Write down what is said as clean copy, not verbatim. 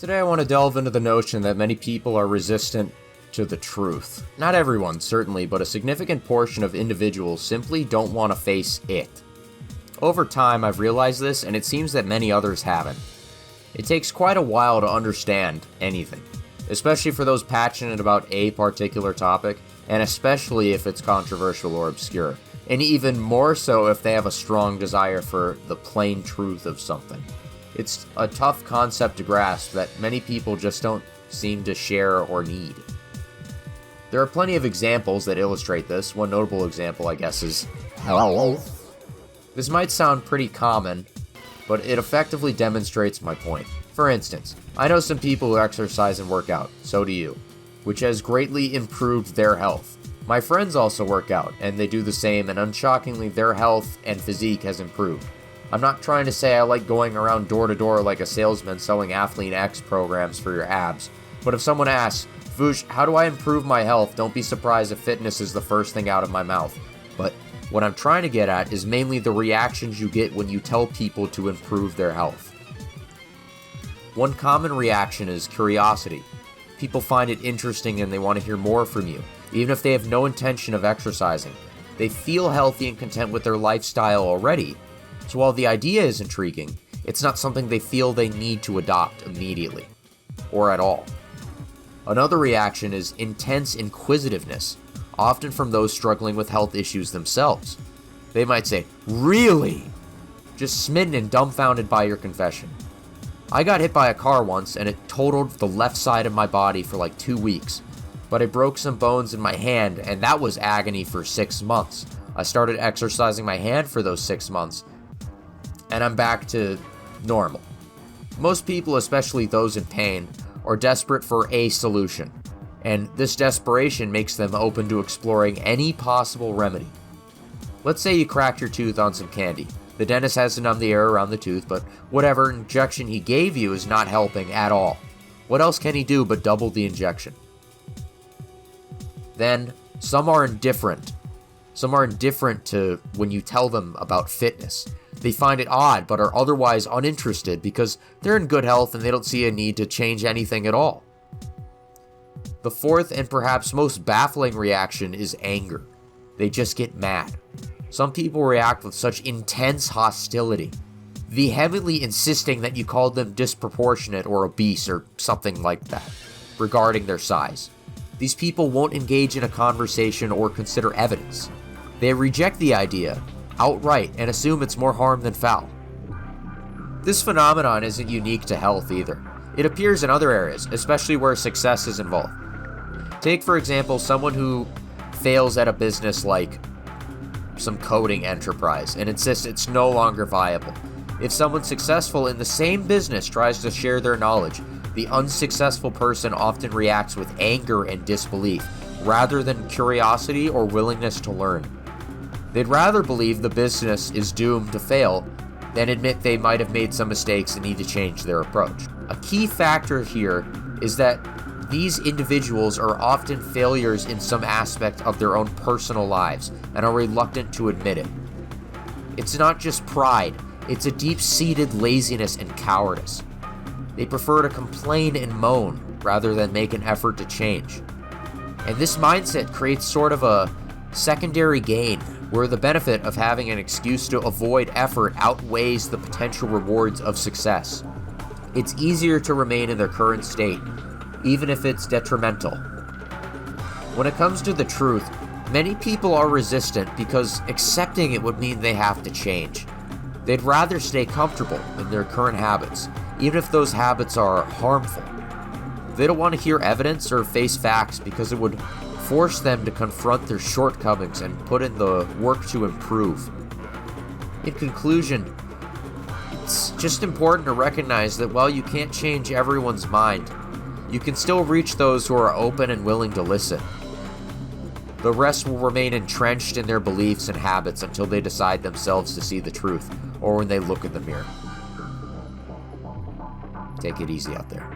Today I want to delve into the notion that many people are resistant to the truth. Not everyone, certainly, but a significant portion of individuals simply don't want to face it. Over time, I've realized this, and it seems that many others haven't. It takes quite a while to understand anything, especially for those passionate about a particular topic, and especially if it's controversial or obscure, and even more so if they have a strong desire for the plain truth of something. It's a tough concept to grasp that many people just don't seem to share or need. There are plenty of examples that illustrate this. One notable example, I guess, is hello. This might sound pretty common, but it effectively demonstrates my point. For instance, I know some people who exercise and work out, so do you, which has greatly improved their health. My friends also work out, and they do the same, and unshockingly their health and physique has improved. I'm not trying to say I like going around door to door like a salesman selling Athlete X programs for your abs, but if someone asks, Voosh, how do I improve my health? Don't be surprised if fitness is the first thing out of my mouth. But what I'm trying to get at is mainly the reactions you get when you tell people to improve their health. One common reaction is curiosity. People find it interesting and they want to hear more from you, even if they have no intention of exercising. They feel healthy and content with their lifestyle already, so while the idea is intriguing, it's not something they feel they need to adopt immediately, or at all. Another reaction is intense inquisitiveness, often from those struggling with health issues themselves. They might say, "Really?" Just smitten and dumbfounded by your confession. I got hit by a car once and it totaled the left side of my body for like 2 weeks, but I broke some bones in my hand and that was agony for 6 months. I started exercising my hand for those 6 months, and I'm back to normal. Most people, especially those in pain, are desperate for a solution, and this desperation makes them open to exploring any possible remedy. Let's say you cracked your tooth on some candy. The dentist has to numb the air around the tooth, but whatever injection he gave you is not helping at all. What else can he do but double the injection? Then, some are indifferent. Some are indifferent to when you tell them about fitness. They find it odd, but are otherwise uninterested because they're in good health and they don't see a need to change anything at all. The fourth and perhaps most baffling reaction is anger. They just get mad. Some people react with such intense hostility, vehemently insisting that you called them disproportionate or obese or something like that, regarding their size. These people won't engage in a conversation or consider evidence. They reject the idea outright and assume it's more harm than foul. This phenomenon isn't unique to health either. It appears in other areas, especially where success is involved. Take, for example, someone who fails at a business like some coding enterprise and insists it's no longer viable. If someone successful in the same business tries to share their knowledge, the unsuccessful person often reacts with anger and disbelief, rather than curiosity or willingness to learn. They'd rather believe the business is doomed to fail than admit they might have made some mistakes and need to change their approach. A key factor here is that these individuals are often failures in some aspect of their own personal lives and are reluctant to admit it. It's not just pride, it's a deep-seated laziness and cowardice. They prefer to complain and moan rather than make an effort to change. And this mindset creates sort of a secondary gain, where the benefit of having an excuse to avoid effort outweighs the potential rewards of success. It's easier to remain in their current state, even if it's detrimental. When it comes to the truth, many people are resistant because accepting it would mean they have to change. They'd rather stay comfortable in their current habits, even if those habits are harmful. They don't want to hear evidence or face facts because it would force them to confront their shortcomings and put in the work to improve. In conclusion, it's just important to recognize that while you can't change everyone's mind, you can still reach those who are open and willing to listen. The rest will remain entrenched in their beliefs and habits until they decide themselves to see the truth, or when they look in the mirror. Take it easy out there.